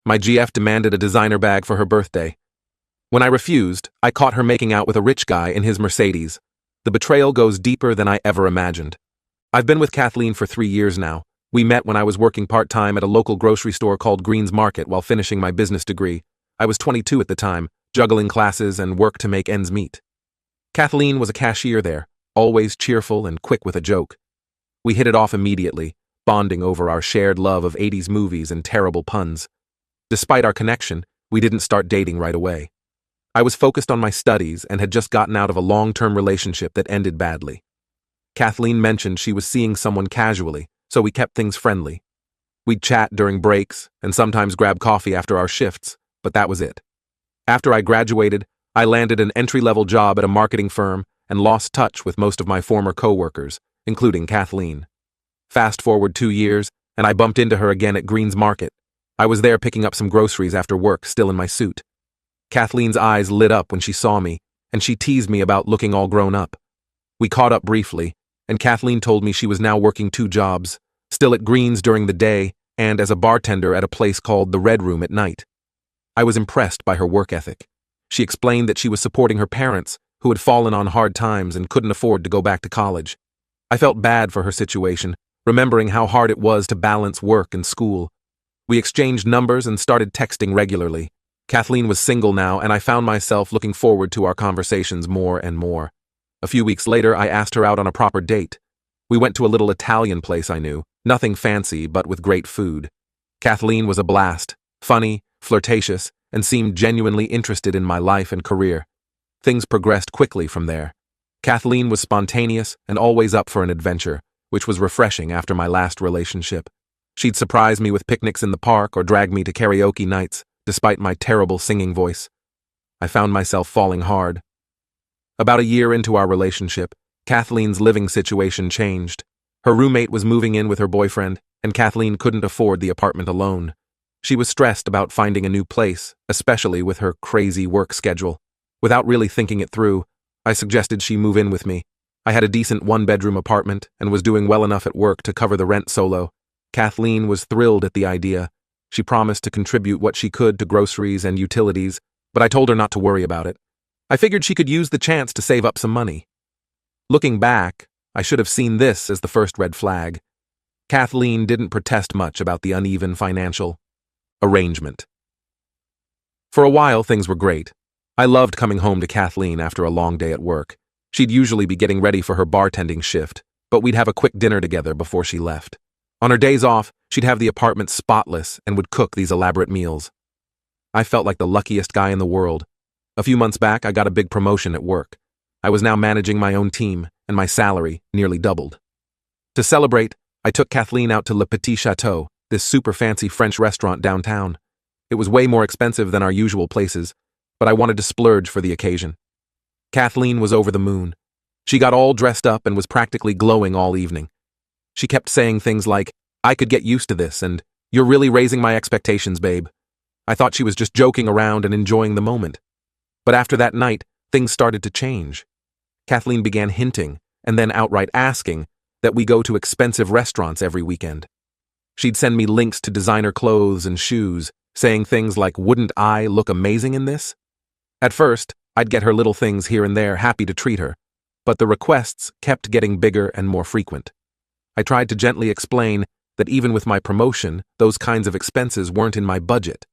My GF demanded a designer bag for her birthday. When I refused, I caught her making out with a rich guy in his Mercedes. The betrayal goes deeper than I ever imagined. I've been with Kathleen for 3 years now. We met when I was working part-time at a local grocery store called Green's Market while finishing my business degree. I was 22 at the time, juggling classes and work to make ends meet. Kathleen was a cashier there, always cheerful and quick with a joke. We hit it off immediately, bonding over our shared love of 80s movies and terrible puns. Despite our connection, we didn't start dating right away. I was focused on my studies and had just gotten out of a long-term relationship that ended badly. Kathleen mentioned she was seeing someone casually, so we kept things friendly. We'd chat during breaks and sometimes grab coffee after our shifts, but that was it. After I graduated, I landed an entry-level job at a marketing firm and lost touch with most of my former coworkers, including Kathleen. Fast forward 2 years, and I bumped into her again at Green's Market. I was there picking up some groceries after work, still in my suit. Kathleen's eyes lit up when she saw me, and she teased me about looking all grown up. We caught up briefly, and Kathleen told me she was now working 2 jobs, still at Green's during the day and as a bartender at a place called the Red Room at night. I was impressed by her work ethic. She explained that she was supporting her parents, who had fallen on hard times and couldn't afford to go back to college. I felt bad for her situation, remembering how hard it was to balance work and school. We exchanged numbers and started texting regularly. Kathleen was single now, and I found myself looking forward to our conversations more and more. A few weeks later, I asked her out on a proper date. We went to a little Italian place I knew, nothing fancy but with great food. Kathleen was a blast, funny, flirtatious, and seemed genuinely interested in my life and career. Things progressed quickly from there. Kathleen was spontaneous and always up for an adventure, which was refreshing after my last relationship. She'd surprise me with picnics in the park or drag me to karaoke nights, despite my terrible singing voice. I found myself falling hard. About a year into our relationship, Kathleen's living situation changed. Her roommate was moving in with her boyfriend, and Kathleen couldn't afford the apartment alone. She was stressed about finding a new place, especially with her crazy work schedule. Without really thinking it through, I suggested she move in with me. I had a decent 1-bedroom apartment and was doing well enough at work to cover the rent solo. Kathleen was thrilled at the idea. She promised to contribute what she could to groceries and utilities, but I told her not to worry about it. I figured she could use the chance to save up some money. Looking back, I should have seen this as the first red flag. Kathleen didn't protest much about the uneven financial arrangement. For a while, things were great. I loved coming home to Kathleen after a long day at work. She'd usually be getting ready for her bartending shift, but we'd have a quick dinner together before she left. On her days off, she'd have the apartment spotless and would cook these elaborate meals. I felt like the luckiest guy in the world. A few months back, I got a big promotion at work. I was now managing my own team, and my salary nearly doubled. To celebrate, I took Kathleen out to Le Petit Chateau, this super fancy French restaurant downtown. It was way more expensive than our usual places, but I wanted to splurge for the occasion. Kathleen was over the moon. She got all dressed up and was practically glowing all evening. She kept saying things like, "I could get used to this," and "You're really raising my expectations, babe." I thought she was just joking around and enjoying the moment. But after that night, things started to change. Kathleen began hinting, and then outright asking, that we go to expensive restaurants every weekend. She'd send me links to designer clothes and shoes, saying things like, "Wouldn't I look amazing in this?" At first, I'd get her little things here and there, happy to treat her, but the requests kept getting bigger and more frequent. I tried to gently explain that even with my promotion, those kinds of expenses weren't in my budget.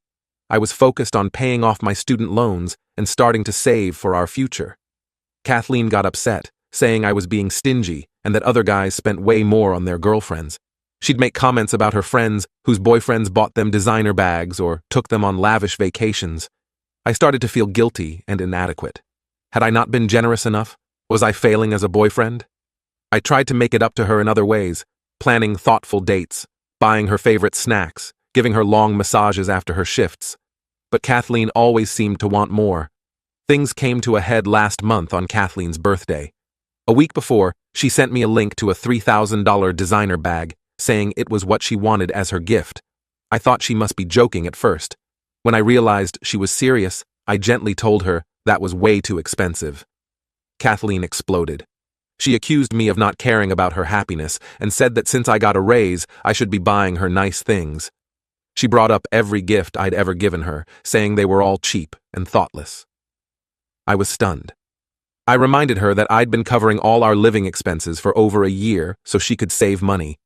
I was focused on paying off my student loans and starting to save for our future. Kathleen got upset, saying I was being stingy and that other guys spent way more on their girlfriends. She'd make comments about her friends whose boyfriends bought them designer bags or took them on lavish vacations. I started to feel guilty and inadequate. Had I not been generous enough? Was I failing as a boyfriend? I tried to make it up to her in other ways, planning thoughtful dates, buying her favorite snacks, giving her long massages after her shifts. But Kathleen always seemed to want more. Things came to a head last month on Kathleen's birthday. A week before, she sent me a link to a $3,000 designer bag, saying it was what she wanted as her gift. I thought she must be joking at first. When I realized she was serious, I gently told her that was way too expensive. Kathleen exploded. She accused me of not caring about her happiness and said that since I got a raise, I should be buying her nice things. She brought up every gift I'd ever given her, saying they were all cheap and thoughtless. I was stunned. I reminded her that I'd been covering all our living expenses for over a year so she could save money.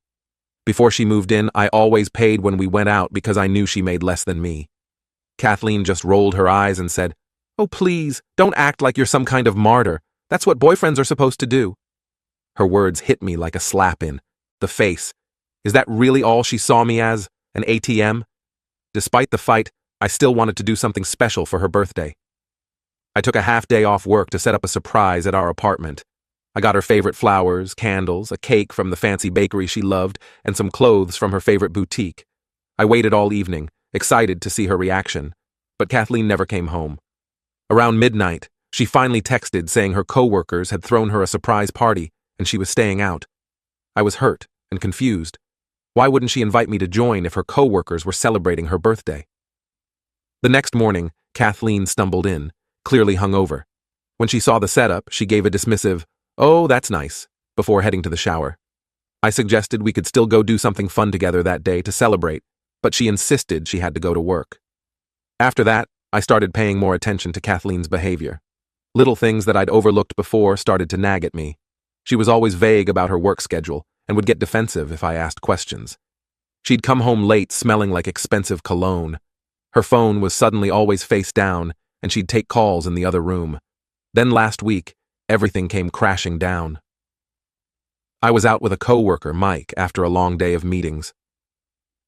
Before she moved in, I always paid when we went out because I knew she made less than me. Kathleen just rolled her eyes and said, "Oh, please, don't act like you're some kind of martyr. That's what boyfriends are supposed to do." Her words hit me like a slap in the face. Is that really all she saw me as? An ATM? Despite the fight, I still wanted to do something special for her birthday. I took a half day off work to set up a surprise at our apartment. I got her favorite flowers, candles, a cake from the fancy bakery she loved, and some clothes from her favorite boutique. I waited all evening, excited to see her reaction, but Kathleen never came home. Around midnight, she finally texted saying her coworkers had thrown her a surprise party and she was staying out. I was hurt and confused. Why wouldn't she invite me to join if her coworkers were celebrating her birthday? The next morning, Kathleen stumbled in, clearly hungover. When she saw the setup, she gave a dismissive, "Oh, that's nice," before heading to the shower. I suggested we could still go do something fun together that day to celebrate, but she insisted she had to go to work. After that, I started paying more attention to Kathleen's behavior. Little things that I'd overlooked before started to nag at me. She was always vague about her work schedule and would get defensive if I asked questions. She'd come home late smelling like expensive cologne. Her phone was suddenly always face down, and she'd take calls in the other room. Then last week, everything came crashing down. I was out with a coworker, Mike, after a long day of meetings.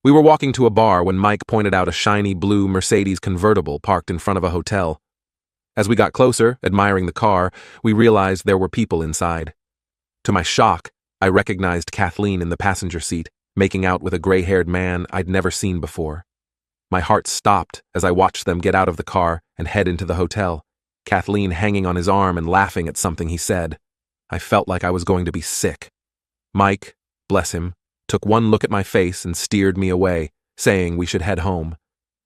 We were walking to a bar when Mike pointed out a shiny blue Mercedes convertible parked in front of a hotel. As we got closer, admiring the car, we realized there were people inside. To my shock, I recognized Kathleen in the passenger seat, making out with a gray-haired man I'd never seen before. My heart stopped as I watched them get out of the car and head into the hotel, Kathleen hanging on his arm and laughing at something he said. I felt like I was going to be sick. Mike, bless him, took one look at my face and steered me away, saying we should head home.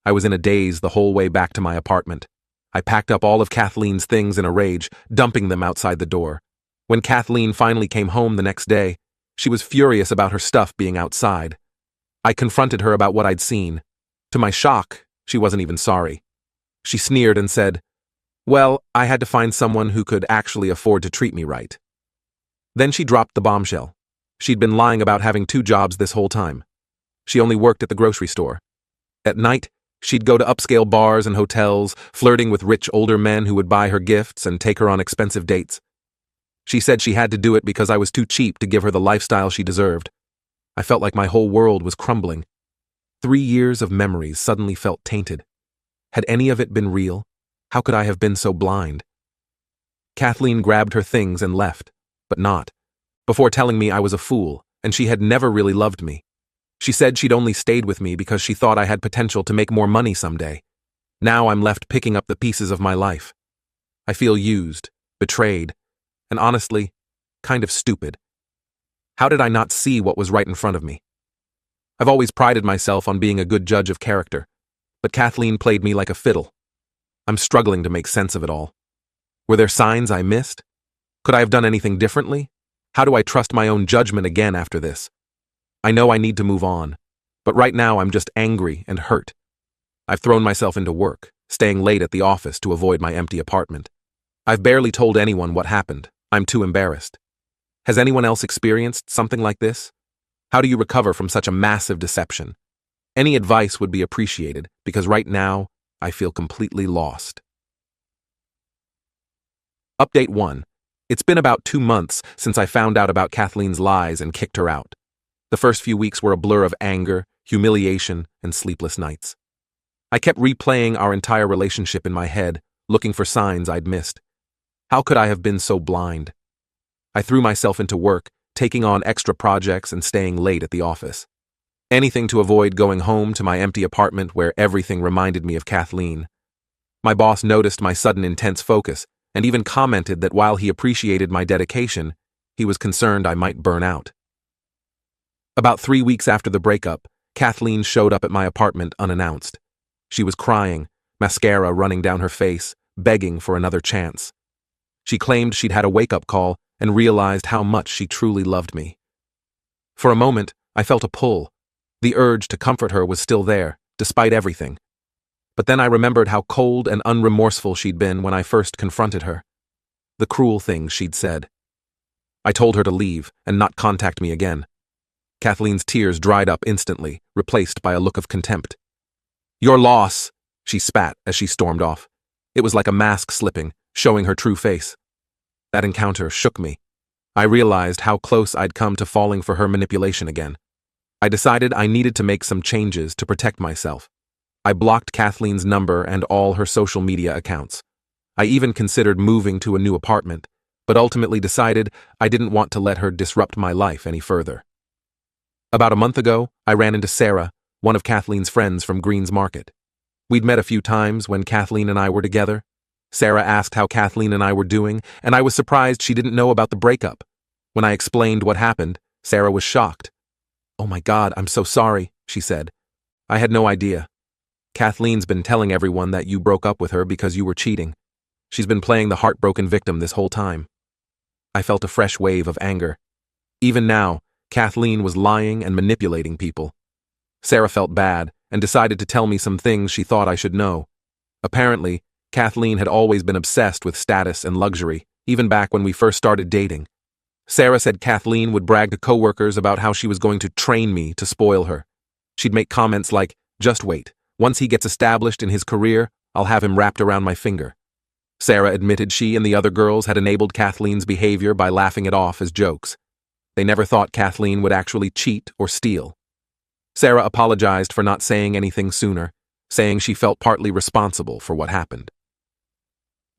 I was in a daze the whole way back to my apartment. I packed up all of Kathleen's things in a rage, dumping them outside the door. When Kathleen finally came home the next day, she was furious about her stuff being outside. I confronted her about what I'd seen. To my shock, she wasn't even sorry. She sneered and said, "Well, I had to find someone who could actually afford to treat me right." Then she dropped the bombshell. She'd been lying about having 2 jobs this whole time. She only worked at the grocery store. At night, she'd go to upscale bars and hotels, flirting with rich older men who would buy her gifts and take her on expensive dates. She said she had to do it because I was too cheap to give her the lifestyle she deserved. I felt like my whole world was crumbling. 3 years of memories suddenly felt tainted. Had any of it been real? How could I have been so blind? Kathleen grabbed her things and left, but not before telling me I was a fool and she had never really loved me. She said she'd only stayed with me because she thought I had potential to make more money someday. Now I'm left picking up the pieces of my life. I feel used, betrayed, and honestly, kind of stupid. How did I not see what was right in front of me? I've always prided myself on being a good judge of character, but Kathleen played me like a fiddle. I'm struggling to make sense of it all. Were there signs I missed? Could I have done anything differently? How do I trust my own judgment again after this? I know I need to move on, but right now I'm just angry and hurt. I've thrown myself into work, staying late at the office to avoid my empty apartment. I've barely told anyone what happened. I'm too embarrassed. Has anyone else experienced something like this? How do you recover from such a massive deception? Any advice would be appreciated, because right now, I feel completely lost. Update 1. It's been about 2 months since I found out about Kathleen's lies and kicked her out. The first few weeks were a blur of anger, humiliation, and sleepless nights. I kept replaying our entire relationship in my head, looking for signs I'd missed. How could I have been so blind? I threw myself into work, taking on extra projects and staying late at the office. Anything to avoid going home to my empty apartment where everything reminded me of Kathleen. My boss noticed my sudden intense focus and even commented that while he appreciated my dedication, he was concerned I might burn out. About 3 weeks after the breakup, Kathleen showed up at my apartment unannounced. She was crying, mascara running down her face, begging for another chance. She claimed she'd had a wake-up call and realized how much she truly loved me. For a moment, I felt a pull. The urge to comfort her was still there, despite everything. But then I remembered how cold and unremorseful she'd been when I first confronted her. The cruel things she'd said. I told her to leave and not contact me again. Kathleen's tears dried up instantly, replaced by a look of contempt. "Your loss," she spat as she stormed off. It was like a mask slipping, showing her true face. That encounter shook me. I realized how close I'd come to falling for her manipulation again. I decided I needed to make some changes to protect myself. I blocked Kathleen's number and all her social media accounts. I even considered moving to a new apartment, but ultimately decided I didn't want to let her disrupt my life any further. About a month ago, I ran into Sarah, one of Kathleen's friends from Green's Market. We'd met a few times when Kathleen and I were together. Sarah asked how Kathleen and I were doing, and I was surprised she didn't know about the breakup. When I explained what happened, Sarah was shocked. "Oh my God, I'm so sorry," she said. "I had no idea. Kathleen's been telling everyone that you broke up with her because you were cheating. She's been playing the heartbroken victim this whole time." I felt a fresh wave of anger. Even now, Kathleen was lying and manipulating people. Sarah felt bad and decided to tell me some things she thought I should know. Apparently, Kathleen had always been obsessed with status and luxury, even back when we first started dating. Sarah said Kathleen would brag to coworkers about how she was going to train me to spoil her. She'd make comments like, "Just wait. Once he gets established in his career, I'll have him wrapped around my finger." Sarah admitted she and the other girls had enabled Kathleen's behavior by laughing it off as jokes. They never thought Kathleen would actually cheat or steal. Sarah apologized for not saying anything sooner, saying she felt partly responsible for what happened.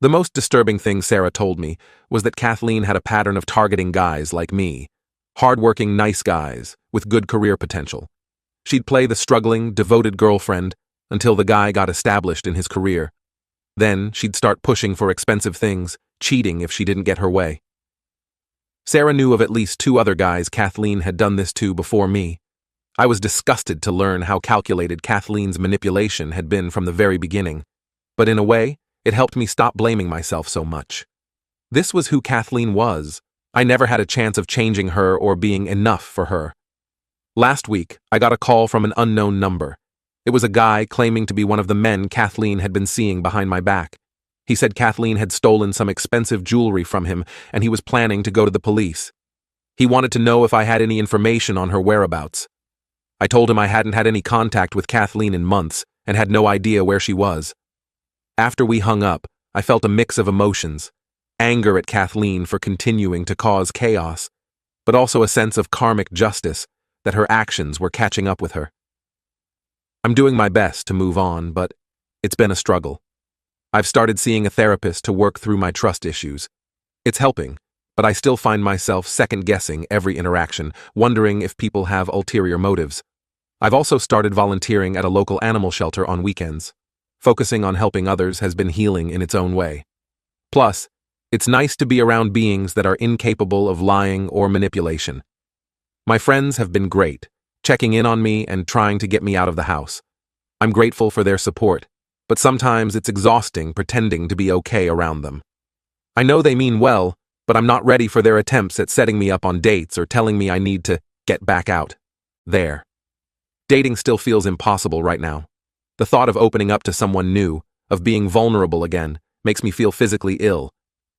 The most disturbing thing Sarah told me was that Kathleen had a pattern of targeting guys like me, hardworking, nice guys with good career potential. She'd play the struggling, devoted girlfriend until the guy got established in his career. Then she'd start pushing for expensive things, cheating if she didn't get her way. Sarah knew of at least 2 other guys Kathleen had done this to before me. I was disgusted to learn how calculated Kathleen's manipulation had been from the very beginning, but in a way, it helped me stop blaming myself so much. This was who Kathleen was. I never had a chance of changing her or being enough for her. Last week, I got a call from an unknown number. It was a guy claiming to be one of the men Kathleen had been seeing behind my back. He said Kathleen had stolen some expensive jewelry from him and he was planning to go to the police. He wanted to know if I had any information on her whereabouts. I told him I hadn't had any contact with Kathleen in months and had no idea where she was. After we hung up, I felt a mix of emotions: anger at Kathleen for continuing to cause chaos, but also a sense of karmic justice that her actions were catching up with her. I'm doing my best to move on, but it's been a struggle. I've started seeing a therapist to work through my trust issues. It's helping, but I still find myself second-guessing every interaction, wondering if people have ulterior motives. I've also started volunteering at a local animal shelter on weekends. Focusing on helping others has been healing in its own way. Plus, it's nice to be around beings that are incapable of lying or manipulation. My friends have been great, checking in on me and trying to get me out of the house. I'm grateful for their support, but sometimes it's exhausting pretending to be okay around them. I know they mean well, but I'm not ready for their attempts at setting me up on dates or telling me I need to get back out there. Dating still feels impossible right now. The thought of opening up to someone new, of being vulnerable again, makes me feel physically ill.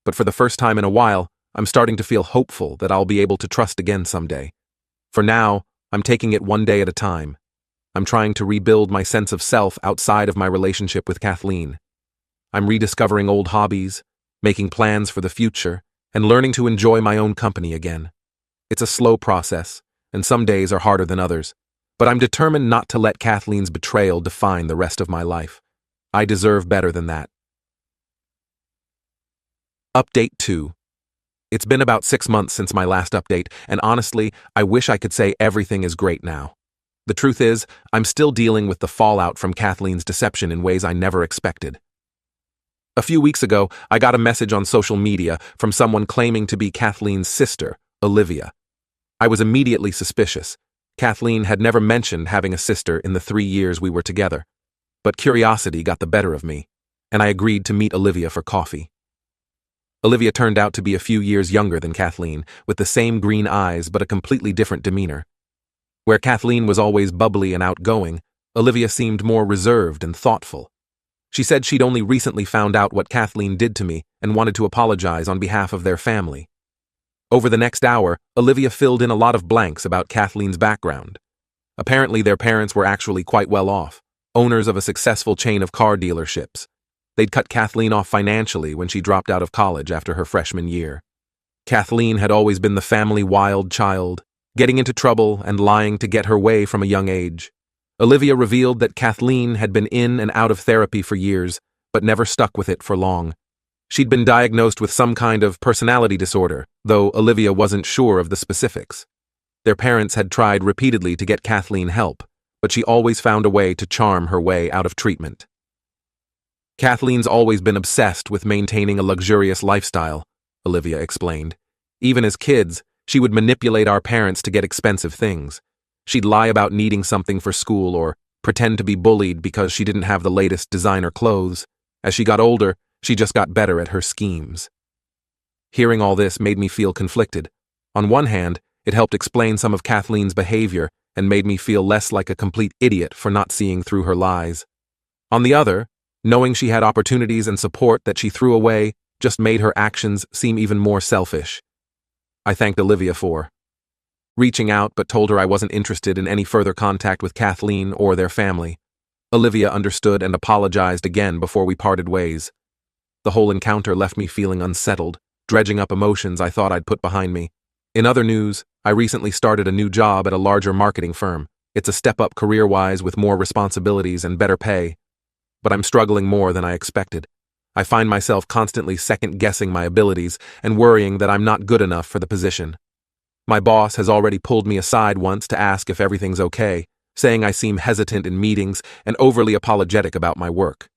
But for the first time in a while, I'm starting to feel hopeful that I'll be able to trust again someday. For now, I'm taking it one day at a time. I'm trying to rebuild my sense of self outside of my relationship with Kathleen. I'm rediscovering old hobbies, making plans for the future, and learning to enjoy my own company again. It's a slow process, and some days are harder than others, but I'm determined not to let Kathleen's betrayal define the rest of my life. I deserve better than that. Update 2. It's been about 6 months since my last update, and honestly, I wish I could say everything is great now. The truth is, I'm still dealing with the fallout from Kathleen's deception in ways I never expected. A few weeks ago, I got a message on social media from someone claiming to be Kathleen's sister, Olivia. I was immediately suspicious. Kathleen had never mentioned having a sister in the 3 years we were together. But curiosity got the better of me, and I agreed to meet Olivia for coffee. Olivia turned out to be a few years younger than Kathleen, with the same green eyes but a completely different demeanor. Where Kathleen was always bubbly and outgoing, Olivia seemed more reserved and thoughtful. She said she'd only recently found out what Kathleen did to me and wanted to apologize on behalf of their family. Over the next hour, Olivia filled in a lot of blanks about Kathleen's background. Apparently, their parents were actually quite well off, owners of a successful chain of car dealerships. They'd cut Kathleen off financially when she dropped out of college after her freshman year. Kathleen had always been the family wild child, getting into trouble and lying to get her way from a young age. Olivia revealed that Kathleen had been in and out of therapy for years, but never stuck with it for long. She'd been diagnosed with some kind of personality disorder, though Olivia wasn't sure of the specifics. Their parents had tried repeatedly to get Kathleen help, but she always found a way to charm her way out of treatment. Kathleen's always been obsessed with maintaining a luxurious lifestyle, Olivia explained. Even as kids, she would manipulate our parents to get expensive things. She'd lie about needing something for school or pretend to be bullied because she didn't have the latest designer clothes. As she got older, she just got better at her schemes. Hearing all this made me feel conflicted. On one hand, it helped explain some of Kathleen's behavior and made me feel less like a complete idiot for not seeing through her lies. On the other, knowing she had opportunities and support that she threw away just made her actions seem even more selfish. I thanked Olivia for reaching out but told her I wasn't interested in any further contact with Kathleen or their family. Olivia understood and apologized again before we parted ways. The whole encounter left me feeling unsettled, dredging up emotions I thought I'd put behind me. In other news, I recently started a new job at a larger marketing firm. It's a step up career-wise with more responsibilities and better pay. But I'm struggling more than I expected. I find myself constantly second-guessing my abilities and worrying that I'm not good enough for the position. My boss has already pulled me aside once to ask if everything's okay, saying I seem hesitant in meetings and overly apologetic about my work.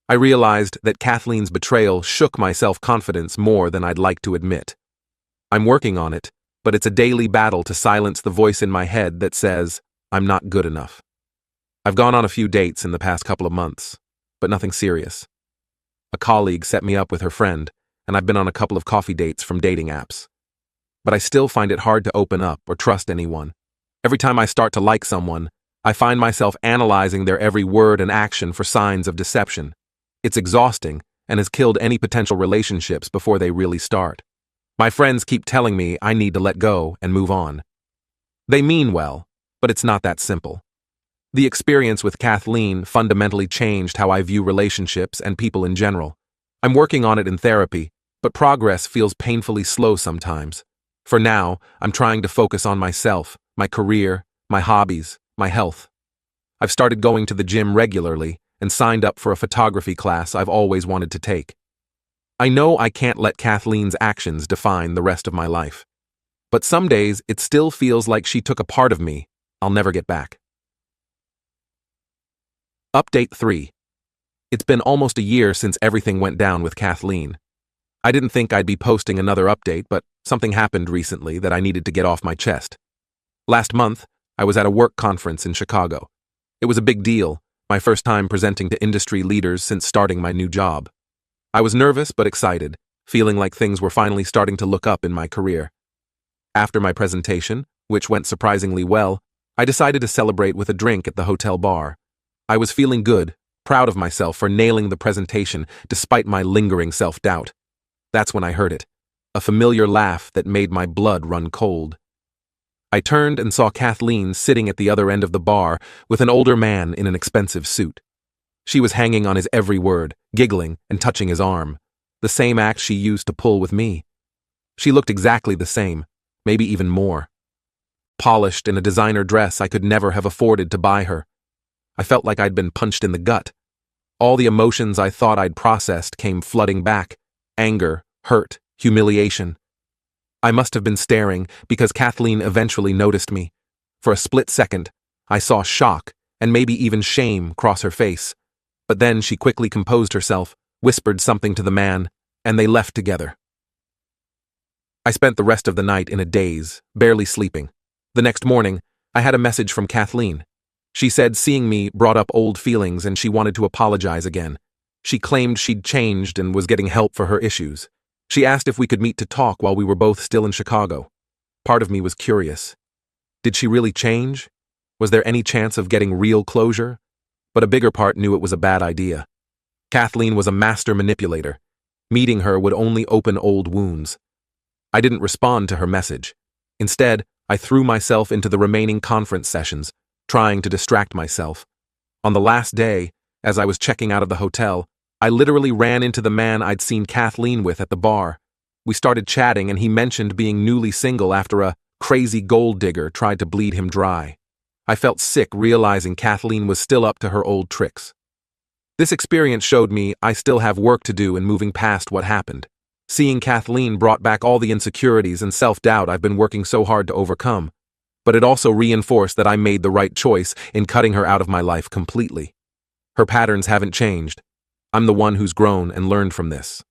I realized that Kathleen's betrayal shook my self-confidence more than I'd like to admit. I'm working on it, but it's a daily battle to silence the voice in my head that says, I'm not good enough. I've gone on a few dates in the past couple of months, but nothing serious. A colleague set me up with her friend, and I've been on a couple of coffee dates from dating apps. But I still find it hard to open up or trust anyone. Every time I start to like someone, I find myself analyzing their every word and action for signs of deception. It's exhausting and has killed any potential relationships before they really start. My friends keep telling me I need to let go and move on. They mean well, but it's not that simple. The experience with Kathleen fundamentally changed how I view relationships and people in general. I'm working on it in therapy, but progress feels painfully slow sometimes. For now, I'm trying to focus on myself, my career, my hobbies, my health. I've started going to the gym regularly and signed up for a photography class I've always wanted to take. I know I can't let Kathleen's actions define the rest of my life. But some days it still feels like she took a part of me I'll never get back. Update 3. It's been almost a year since everything went down with Kathleen. I didn't think I'd be posting another update, but something happened recently that I needed to get off my chest. Last month, I was at a work conference in Chicago. It was a big deal, my first time presenting to industry leaders since starting my new job. I was nervous but excited, feeling like things were finally starting to look up in my career. After my presentation, which went surprisingly well, I decided to celebrate with a drink at the hotel bar. I was feeling good, proud of myself for nailing the presentation despite my lingering self-doubt. That's when I heard it, a familiar laugh that made my blood run cold. I turned and saw Kathleen sitting at the other end of the bar with an older man in an expensive suit. She was hanging on his every word, giggling and touching his arm, the same act she used to pull with me. She looked exactly the same, maybe even more. Polished in a designer dress I could never have afforded to buy her. I felt like I'd been punched in the gut. All the emotions I thought I'd processed came flooding back. Anger, hurt, humiliation. I must have been staring because Kathleen eventually noticed me. For a split second, I saw shock and maybe even shame cross her face. But then she quickly composed herself, whispered something to the man, and they left together. I spent the rest of the night in a daze, barely sleeping. The next morning, I had a message from Kathleen. She said seeing me brought up old feelings and she wanted to apologize again. She claimed she'd changed and was getting help for her issues. She asked if we could meet to talk while we were both still in Chicago. Part of me was curious. Did she really change? Was there any chance of getting real closure? But a bigger part knew it was a bad idea. Kathleen was a master manipulator. Meeting her would only open old wounds. I didn't respond to her message. Instead, I threw myself into the remaining conference sessions, trying to distract myself. On the last day, as I was checking out of the hotel, I literally ran into the man I'd seen Kathleen with at the bar. We started chatting and he mentioned being newly single after a crazy gold digger tried to bleed him dry. I felt sick realizing Kathleen was still up to her old tricks. This experience showed me I still have work to do in moving past what happened. Seeing Kathleen brought back all the insecurities and self-doubt I've been working so hard to overcome. But it also reinforced that I made the right choice in cutting her out of my life completely. Her patterns haven't changed. I'm the one who's grown and learned from this.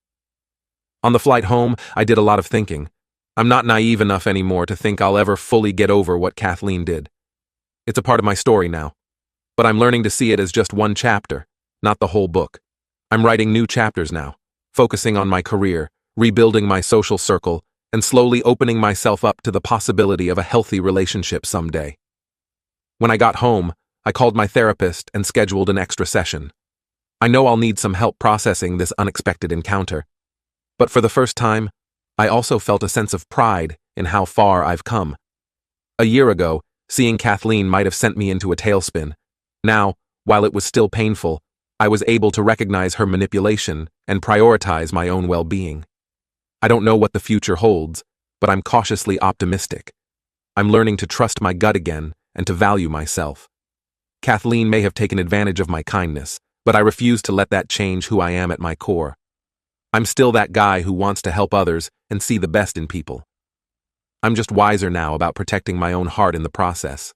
On the flight home, I did a lot of thinking. I'm not naive enough anymore to think I'll ever fully get over what Kathleen did. It's a part of my story now. But I'm learning to see it as just one chapter, not the whole book. I'm writing new chapters now, focusing on my career, rebuilding my social circle, and slowly opening myself up to the possibility of a healthy relationship someday. When I got home, I called my therapist and scheduled an extra session. I know I'll need some help processing this unexpected encounter. But for the first time, I also felt a sense of pride in how far I've come. A year ago, seeing Kathleen might have sent me into a tailspin. Now, while it was still painful, I was able to recognize her manipulation and prioritize my own well-being. I don't know what the future holds, but I'm cautiously optimistic. I'm learning to trust my gut again and to value myself. Kathleen may have taken advantage of my kindness, but I refuse to let that change who I am at my core. I'm still that guy who wants to help others and see the best in people. I'm just wiser now about protecting my own heart in the process.